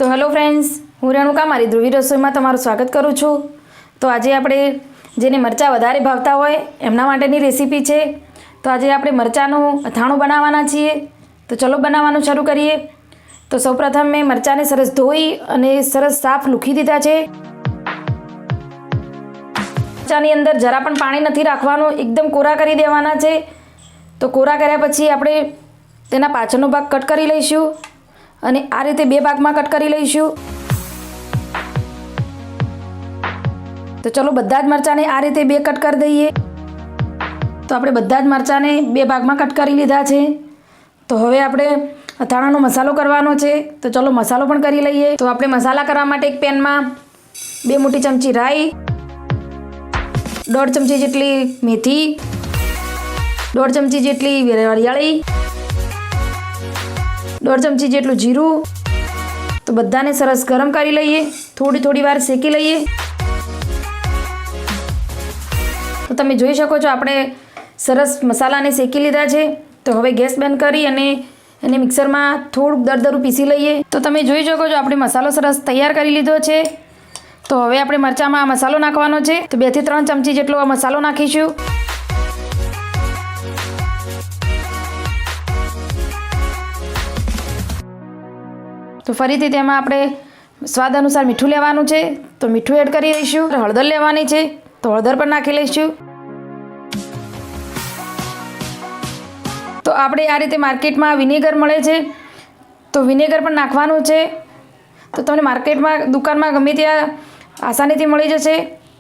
તો hello friends, હું રેણુકા મારી ધ્રુવી રસોઈમાં તમારું સ્વાગત કરું છું। તો આજે આપણે જેને મરચાં વધારે ભાવતા હોય એમના માટેની રેસીપી છે। તો આજે આપણે મરચાંનું અથાણું બનાવવાના છીએ। તો ચલો બનાવવાનું શરૂ કરીએ। તો સૌપ્રથમ મેં મરચાંને સરસ ધોઈ અને સરસ સાફ લૂખી દીધા છે। મરચાંની અંદર જરા પણ પાણી નથી રાખવાનું, એકદમ કોરા કરી દેવાના છે। તો કોરા કર્યા પછી આપણે તેના પાછળનો ભાગ કટ કરી લઈશું અને આ રીતે બે ભાગમાં કટ કરી લઈશું। તો ચલો બધા જ મરચાંને આ રીતે બે કટ કરી દઈએ। તો આપણે બધા જ મરચાંને બે ભાગમાં કટ કરી લીધા છે। તો હવે આપણે અથાણાનો મસાલો કરવાનો છે। તો ચલો મસાલો પણ કરી લઈએ। તો આપણે મસાલા કરવા માટે એક પેનમાં 2 મોટી ચમચી રાઈ, 1.5 ચમચી જેટલી મેથી, 1.5 ચમચી જેટલી વરિયાળી, 1.5 ચમચી જેટલું જીરું। તો બધાને સરસ ગરમ કરી લઈએ, થોડી વાર શેકી લઈએ। તો તમે જોઈ શકો છો આપણે સરસ મસાલાને શેકી લીધા છે। તો હવે ગેસ બંધ કરી અને એને મિક્સરમાં થોડુંક દરદરું પીસી લઈએ। તો તમે જોઈ શકો છો આપણે મસાલો સરસ તૈયાર કરી લીધો છે। તો હવે આપણે મરચાંમાં આ મસાલો નાખવાનો છે। તો 2 થી 3 ચમચી જેટલો આ મસાલો નાખીશું। તો ફરીથી તેમાં આપણે સ્વાદ અનુસાર મીઠું લેવાનું છે। તો મીઠું એડ કરી દઈશું। હળદર લેવાની છે, તો હળદર પણ નાખી લઈશું। તો આપણે આ રીતે માર્કેટમાં વિનેગર મળે છે, તો વિનેગર પણ નાખવાનું છે। તો તમને માર્કેટમાં દુકાનમાં ગમે ત્યાં આસાનીથી મળી જશે।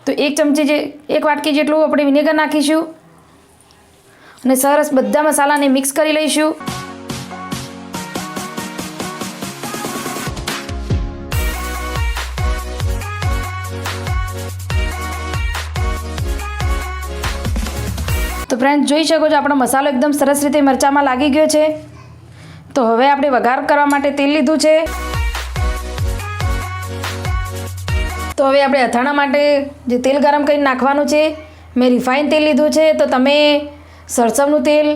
તો 1 વાટકી જેટલું આપણે વિનેગર નાખીશું અને સરસ બધા મસાલાને મિક્સ કરી લઈશું। તો ફ્રેન્ડ્સ જોઈ શકો છો આપણો મસાલો એકદમ સરસ રીતે મરચાંમાં લાગી ગયો છે। તો હવે આપણે વઘાર કરવા માટે તેલ લીધું છે। તો હવે આપણે અથાણા માટે જે તેલ ગરમ કરીને નાખવાનું છે, મેં રિફાઇન તેલ લીધું છે। તો તમે સરસવનું તેલ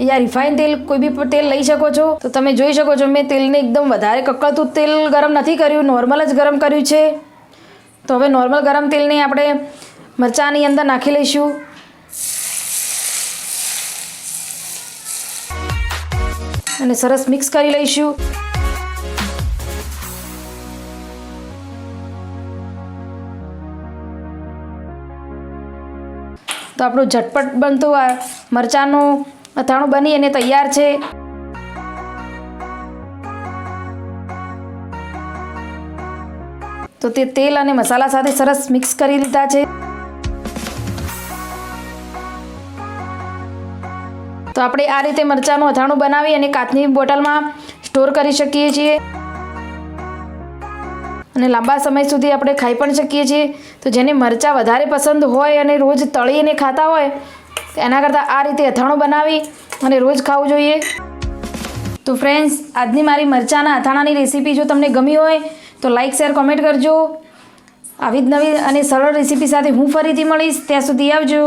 યા રિફાઇન તેલ કોઈ બી તેલ લઈ શકો છો। તો તમે જોઈ શકો છો મેં તેલને એકદમ વધારે કકળતું તેલ ગરમ નથી કર્યું, નોર્મલ જ ગરમ કર્યું છે। તો હવે નોર્મલ ગરમ તેલને આપણે મરચાંની અંદર નાખી લઈશું અને સરસ મિક્સ કરી લઈશું। તો આપણું ઝટપટ બનતું આ મરચાંનું અથાણું બની અને તૈયાર છે। તો તે તેલ અને મસાલા સાથે સરસ મિક્સ કરી લીધા છે। તો આપણે આ રીતે મરચાંનું અથાણું બનાવી અને કાચની બોટલમાં સ્ટોર કરી શકીએ છીએ અને લાંબા સમય સુધી આપણે ખાઈ પણ શકીએ છીએ। તો જેને મરચાં વધારે પસંદ હોય અને રોજ તળીને ખાતા હોય એના કરતાં આ રીતે અથાણું બનાવી અને રોજ ખાવું જોઈએ। તો ફ્રેન્ડ્સ, આજની મારી મરચાંના અથાણાની રેસીપી જો તમને ગમી હોય તો લાઇક, શેર, કોમેન્ટ કરજો। આવી જ નવી અને સરળ રેસીપી સાથે હું ફરીથી મળીશ। ત્યાં સુધી આવજો।